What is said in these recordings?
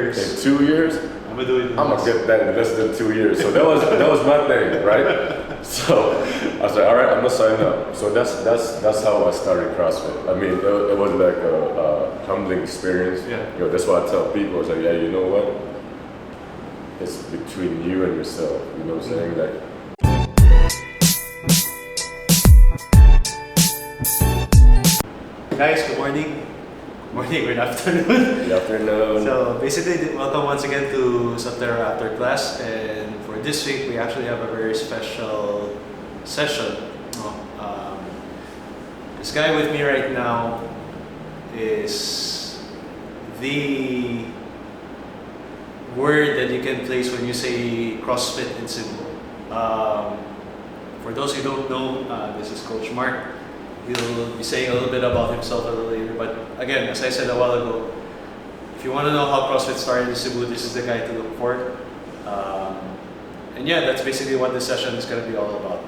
In 2 years, I'm gonna do it. I'm gonna get that in less than 2 years. So that was my thing, right? So I was like, all right, I'm gonna sign up. So that's how I started CrossFit. I mean, it was like a humbling experience. Yeah. That's why I tell people. It's like, yeah, you know what? It's between you and yourself. You know what I'm saying? Like. Guys, good morning. Good afternoon. Good afternoon. So basically, welcome once again to SBTR Afterclass, and for this week we actually have a very special session. This guy with me right now is the word that you can place when you say CrossFit in Cebu. For those who don't know, this is Coach Mark. He'll be saying a little bit about himself a little later. But again, as I said a while ago, if you want to know how CrossFit started in Cebu, this is the guy to look for. And yeah, that's basically what this session is going to be all about.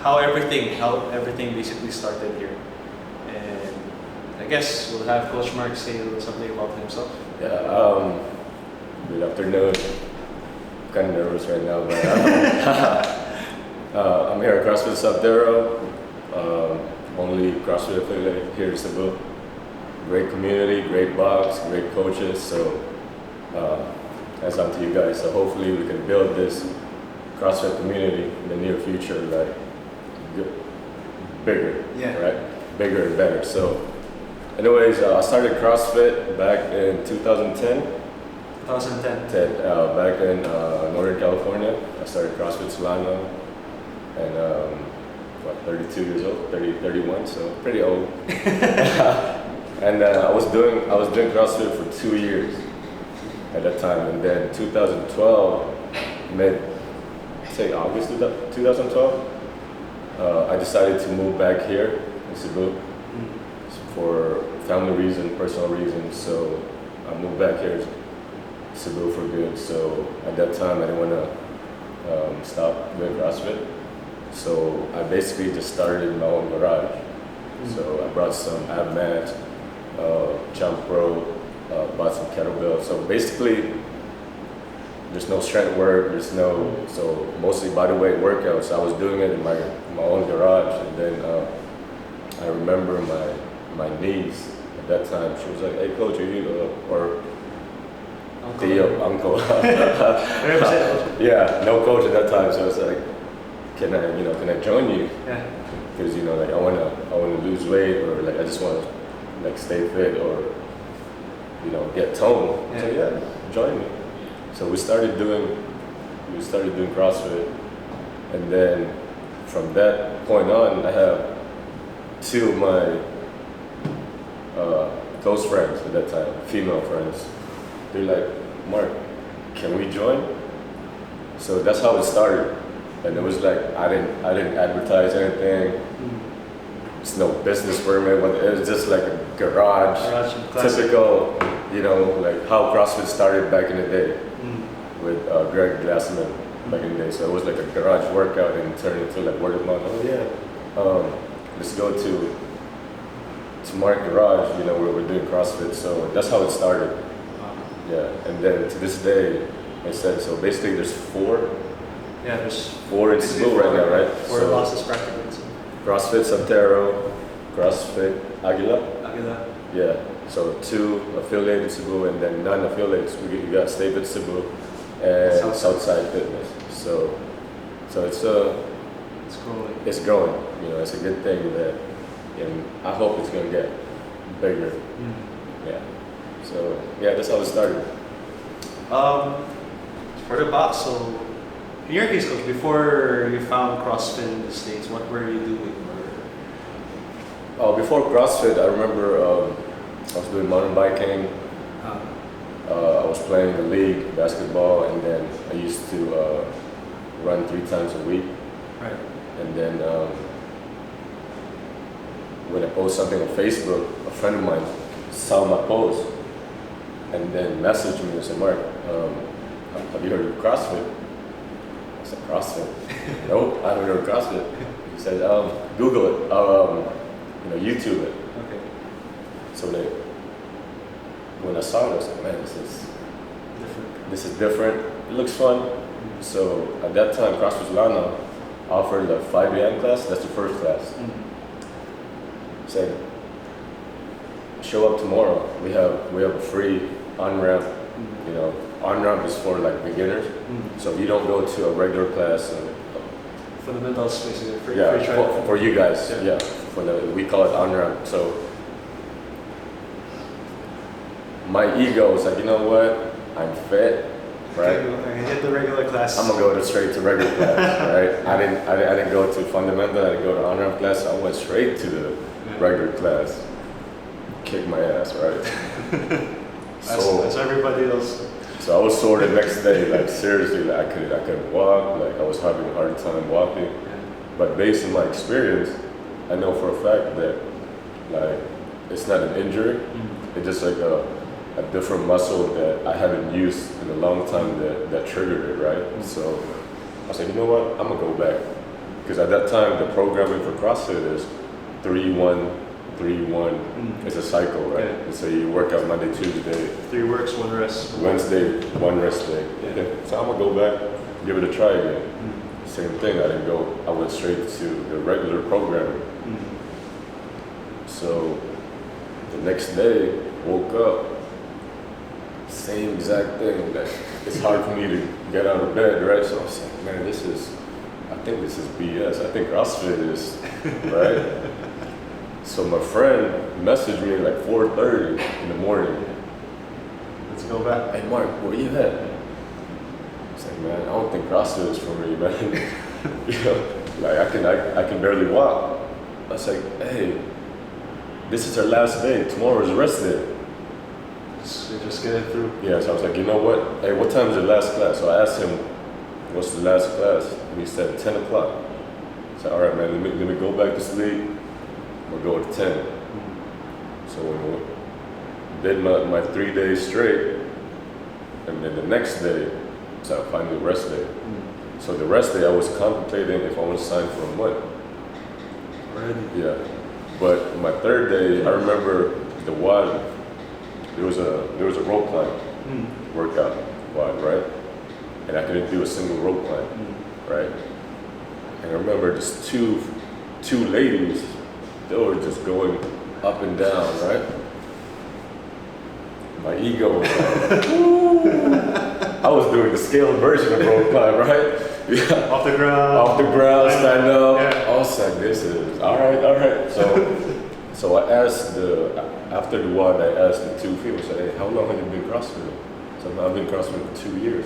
How everything basically started here. And I guess we'll have Coach Mark say a little something about himself. Yeah. Good afternoon. I'm kind of nervous right now, but. I'm here at CrossFit SBTR, only CrossFit affiliate here in Cebu. Great community, great box, great coaches. So that's up to you guys. So hopefully we can build this CrossFit community in the near future, like bigger, right? Bigger and better. So, anyways, I started CrossFit back in 2010. 2010. Back in Northern California. I started CrossFit Solano. And 32 years old, 31, so pretty old. And I was doing CrossFit for 2 years at that time, and then 2012, August 2012, I decided to move back here in Cebu for family reasons, personal reasons. So I moved back here to Cebu for good. So at that time, I didn't want to stop doing CrossFit. So I basically just started in my own garage. So I brought some ab mats, jump rope, bought some kettlebells. So basically, there's no strength work. So mostly bodyweight workouts. I was doing it in my own garage, and then I remember my niece at that time. She was like, "Hey, coach, are you or uncle?" Yeah, no coach at that time. So I was like, can I join you? Yeah. Because like I wanna lose weight, or like I just want to like stay fit, or get toned. Yeah. So yeah, join me. So we started doing CrossFit, and then from that point on, I have two of my close friends at that time, female friends. They're like, "Mark, can we join?" So that's how it started. And it was like I didn't advertise anything. It's no business permit, but it was just like a garage typical, like how CrossFit started back in the day with Greg Glassman back in the day. So it was like a garage workout and turned into like word of mouth. Oh yeah, let's go to Mark Garage, where we're doing CrossFit. So that's how it started. Yeah, and then to this day, I said so. Basically, there's four. Yeah, there's 4 in Cebu right now, right? 4 losses practically. CrossFit SBTR, CrossFit Aguila. Yeah, so 2 affiliated in Cebu, and then non-affiliates. We got Stay Fit Cebu and Southside Fitness. So it's growing. It's growing. It's a good thing that, and I hope it's gonna get bigger. Yeah. So yeah, that's how it started. For the box, so. In your case, Coach, before you found CrossFit in the States, what were you doing? Before CrossFit, I remember I was doing mountain biking. I was playing the league, basketball, and then I used to run 3 times a week. Right. And then when I post something on Facebook, a friend of mine saw my post and then messaged me and said, "Mark, have you heard of CrossFit?" I said, "CrossFit?" "Nope, I haven't heard of CrossFit." He said, "Google it, YouTube it." Okay. So they when I saw it, I was like, man, Different. this is different. It looks fun. So at that time, CrossFit Lana offered a 5 a.m. class. That's the first class. Said, show up tomorrow. We have a free on-ramp. You know, on-ramp is for like beginners. So if you don't go to a regular class, Fundamentals, basically. Free yeah, trial. for you guys, Yeah. yeah. We call it on-ramp. So my ego was like, you know what? I'm fit, right? I can hit the regular class. I'm gonna go straight to regular class, right? I didn't go to fundamental. I didn't go to on-ramp class. I went straight to the regular class. Kick my ass, right? As everybody else. So I was sore the next day, like seriously, like I couldn't walk, like I was having a hard time walking. Yeah. But based on my experience, I know for a fact that like it's not an injury, it's just like a different muscle that I haven't used in a long time that triggered it, right? So I was like, you know what, I'm gonna go back. Because at that time, the programming for CrossFit is 3-1, 3-1. It's a cycle, right? Yeah. And so you work out Monday, Tuesday, 3 works, 1 rest. Wednesday, 1 rest day. Yeah. Okay. So I'm gonna go back, give it a try again. Same thing, I didn't go, I went straight to the regular programming. So the next day, woke up, same exact thing. That it's hard for me to get out of bed, right? So I was like, man, I think this is BS. I think CrossFit is, right? So my friend messaged me at like 4:30 in the morning. Let's go back. Hey Mark, where you at? I was like, man, I don't think CrossFit is for me, man. You know, like I can barely walk. I was like, hey, this is our last day. Tomorrow is rest day. Just get it through. Yeah, so I was like, you know what? Hey, what time is your last class? So I asked him, what's the last class? And he said 10 o'clock. I said, all right, man, let me go back to sleep. I'm gonna go at 10. So when I did my 3 days straight, and then the next day, so I finally rest day. So the rest day I was contemplating if I want to sign for a month. Already? Yeah. But my third day, I remember the WOD, there was a rope climb workout, WOD, right? And I couldn't do a single rope climb, right? And I remember just two ladies, they were just going up and down, right? My ego was like, I was doing the scaled version of rope climb, right? Yeah. Off the ground. Off the ground, stand up. Yeah. I was like, this is, all right. So I asked after the WOD, I asked the two people, I said, hey, how long have you been CrossFit? So I've been CrossFit for 2 years.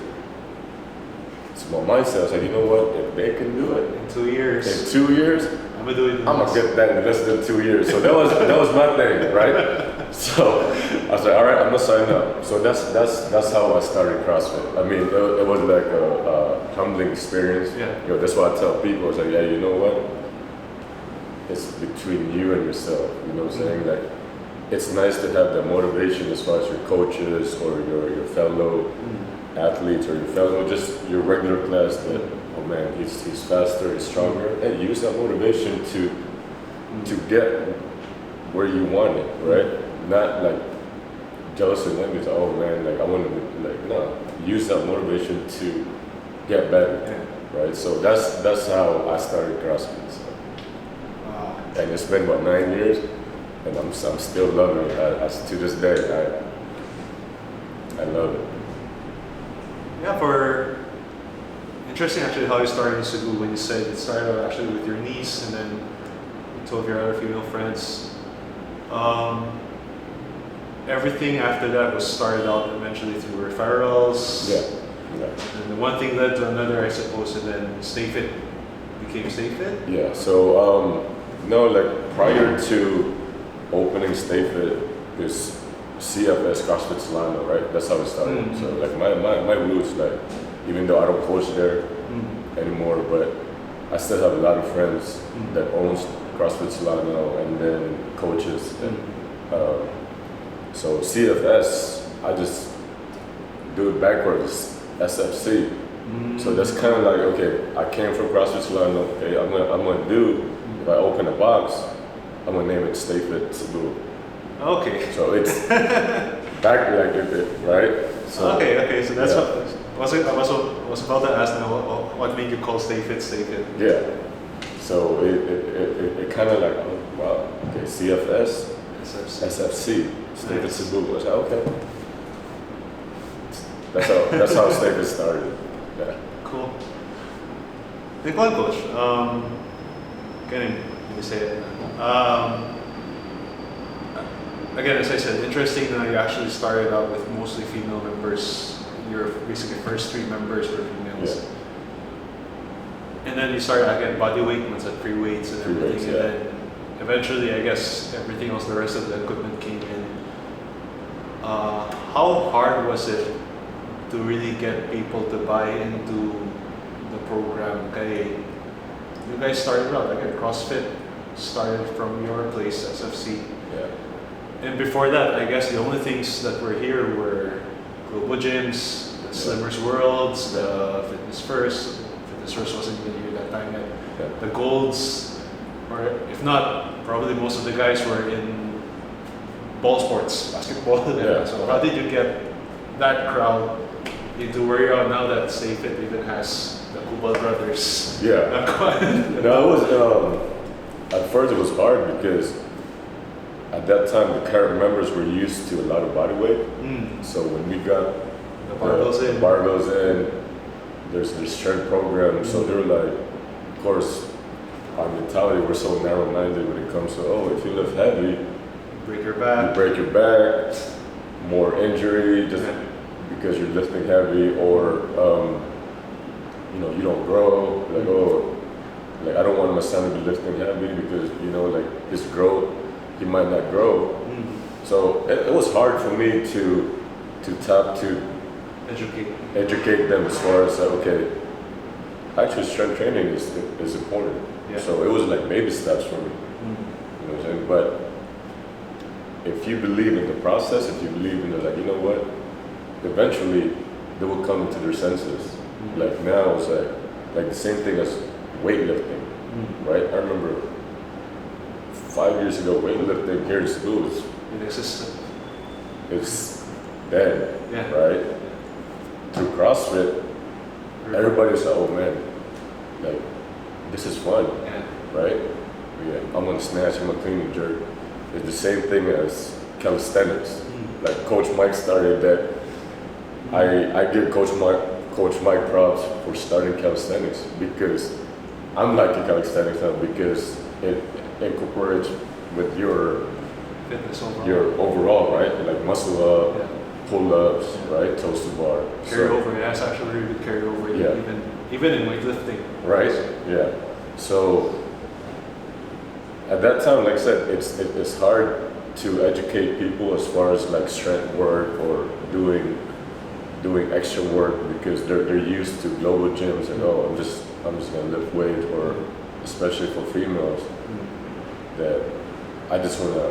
So my mindset, I was like, you know what, if they can do it. In 2 years. In 2 years, I'm gonna do it. I'm gonna get that in less than 2 years. So that was my thing, right? So I was like, all right, I'm gonna sign up. So that's how I started CrossFit. I mean, it was like a humbling experience. Yeah. You know, that's why I tell people, I was like, yeah, you know what? It's between you and yourself. You know what I'm saying? Like, it's nice to have that motivation as far as your coaches or your fellow athletes or your fellow, just your regular class that, oh man, he's faster, he's stronger. And use that motivation to get where you want it, right? Not like jealous and envious, oh man, like I want to, like, no. Use that motivation to get better, right? So that's how I started CrossFit. So. And it's been about 9 years, and I'm still loving it. To this day, I love it. Yeah, interesting actually how you started in Cebu when you said it started out actually with your niece and then 2 of your other female friends. Everything after that was started out eventually through referrals. Yeah. And the one thing led to another, I suppose, and then Stay Fit became Stay Fit. Yeah. So no, like prior to opening Stay Fit, is CFS CrossFit Solano, right? That's how it started. So like my roots, like even though I don't coach there anymore, but I still have a lot of friends that owns CrossFit Solano and then coaches. And, so CFS, I just do it backwards, SFC. So that's kind of like, okay, I came from CrossFit Solano. Okay, I'm gonna do. If I open a box, I'm gonna name it Stay Fit Cebu. Okay. So it's back like it, right? So Okay. So that's yeah. what was about to ask now. What made you call Stay Fit, Stay Fit? Yeah. So it kind of like, oh, wow, okay, CFS, SFC, Stay Fit Cebu. I was like, okay. That's how Stay Fit started. Yeah. Cool. Think one, coach. Again, let me say it. Again, as I said, interesting that you actually started out with mostly female members. Your basically first 3 members were females. Yeah. And then you started again body weight, once at free weights and Free everything. weights, And yeah. then eventually, I guess, everything else, the rest of the equipment came in. How hard was it to really get people to buy into the program? Okay, you guys started out, again, CrossFit started from your place, SFC. Yeah. And before that, I guess the only things that were here were Global Gyms, the Slimmers Worlds, the Fitness First. Fitness First wasn't even here that time yet. Yeah. The Golds, or if not, probably most of the guys were in ball sports, basketball. Yeah. So how did you get that crowd into where you are now that Stay Fit even has the Kubal brothers? Yeah. No, it was, at first it was hard because at that time the current members were used to a lot of body weight. So when we got The barbells in, there's this strength program, so they were like, of course, our mentality, we're so narrow-minded when it comes to, oh, if you lift heavy, break your you back. break your back, more injury just because you're lifting heavy, or you know, you don't grow. Like, oh, like I don't want my son to be lifting heavy because, you know, like his growth, he might not grow. So it was hard for me to educate them as far as okay, actually strength training is important. Yeah. So it was like baby steps for me. You know what I'm saying? But if you believe in the process, if you believe in the, like, you know what, eventually they will come to their senses. Like now it's like the same thing as weightlifting, right? I remember 5 years ago, weightlifting here in Cebu was Inexistent. it's dead, Yeah. right? Through CrossFit, everybody's like, oh man, like this is fun, Yeah. right? Yeah, I'm gonna snatch, I'm gonna clean and jerk. It's the same thing as calisthenics. Like Coach Mike started that. I give Coach Mike props for starting calisthenics because I'm liking calisthenics now because it incorporates with your Fitness overall. overall, right? Like muscle up, Yeah. pull-ups, right? Toes to bar. Carry So- over, yeah, that's actually really good carry over, Yeah. even in weightlifting. Right? Yeah. So at that time, like I said, it's hard to educate people as far as like strength work or doing extra work because they're used to global gyms and oh, I'm just gonna lift weight, or especially for females that I just wanna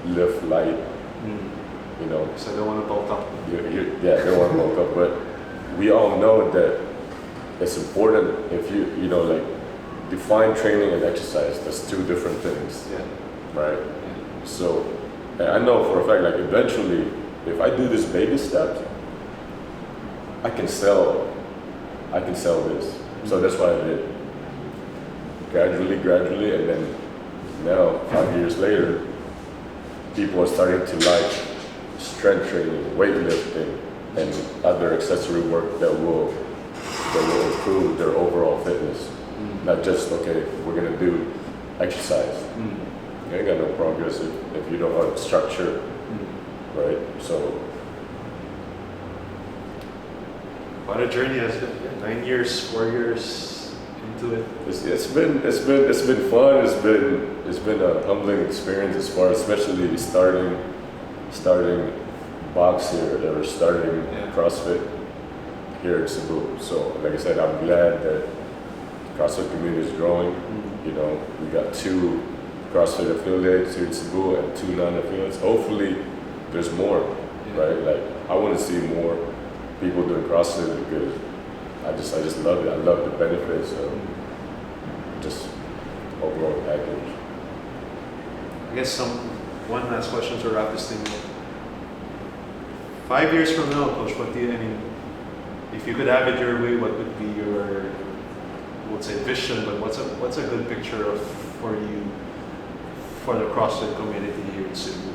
lift light, you know. So I don't want to bulk up. Yeah, they want to bulk up, but we all know that it's important if you know, like define training and exercise. That's 2 different things, Yeah. right? So, and I know for a fact, like eventually, if I do this baby steps, I can sell this. So that's why I did. Gradually, and then now, 5 years later, people are starting to like strength training, weightlifting, and other accessory work that will improve their overall fitness. Not just, okay, we're gonna do exercise. You ain't got no progress if you don't have structure, right? So, What a journey has been. 9 years, 4 years into it. it's been fun. It's been a humbling experience as far as especially starting box here or starting CrossFit here in Cebu. So like I said, I'm glad that the CrossFit community is growing. You know, we got 2 CrossFit affiliates here in Cebu and 2 non-affiliates. Hopefully there's more, right? Like I want to see more people doing CrossFit because I just love it. I love the benefits of just overall package. I guess one last question to wrap this thing up. 5 years from now, Coach, what do you, I mean, if you could have it your way, what would be your, I won't say vision, but what's a good picture of for you for the CrossFit community here in Cebu?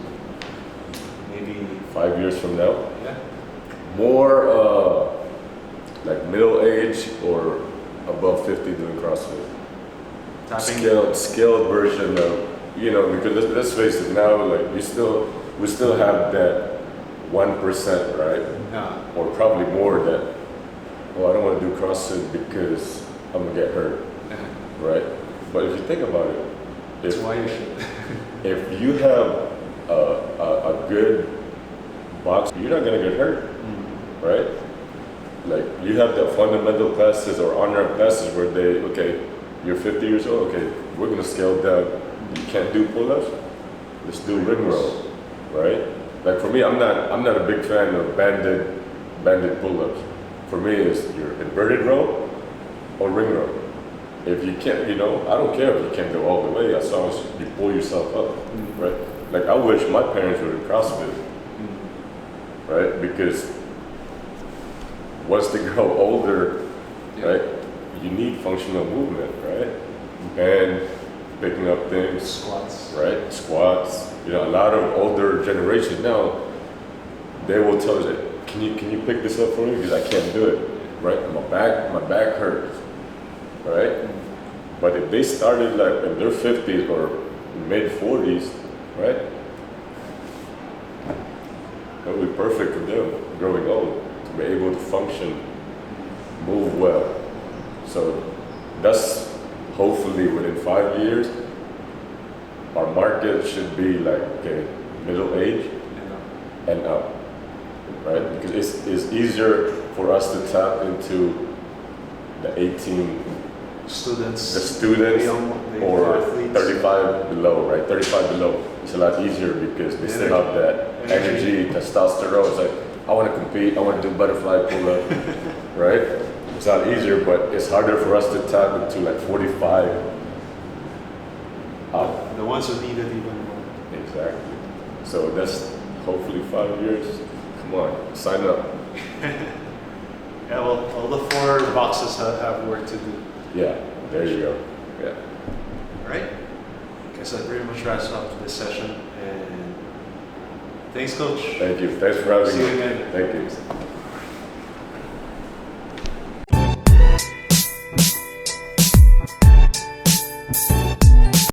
Maybe 5 years from now, yeah. more like middle age or above 50 doing CrossFit. Scaled version of, because let's face it now, like we still have that 1%, right? Yeah. Or probably more that, I don't want to do CrossFit because I'm gonna get hurt, right? But if you think about it, That's why you should. if you have a good box, you're not gonna get hurt, right? Like you have the fundamental classes or on-ramp classes where you're 50 years old, okay, we're gonna scale down. You can't do pull-ups, let's do ring row, right? Like for me, I'm not a big fan of banded pull-ups. For me, it's your inverted row or ring row. If you can't, I don't care if you can't go all the way, as long as you pull yourself up, right? Like I wish my parents were in CrossFit, right? Because once they grow older, right, you need functional movement, right? And picking up things, Squats. right? Squats. A lot of older generation now, they will tell you, can you pick this up for me because I can't do it, right? My back hurts, right? But if they started like in their 50s or mid 40s, right? That would be perfect for them growing old to be able to function, move well. So that's hopefully within 5 years, our market should be like middle age and up, right? Because it's easier for us to tap into the 18 students, the students or athletes. 35 below, right? 35 below. It's a lot easier because they still have that energy, testosterone. It's like, I want to compete, I want to do butterfly pull-up, right? It's not easier, but it's harder for us to tap into like 45 up. The ones who need it even more. Exactly. So that's hopefully 5 years. Come on, sign up. Yeah, well, all the 4 boxes have work to do. Yeah, there you go. Yeah. All right. Guess that pretty much wraps up this session. And thanks, Coach. Thank you. Thanks for having me. See you again. Thank you.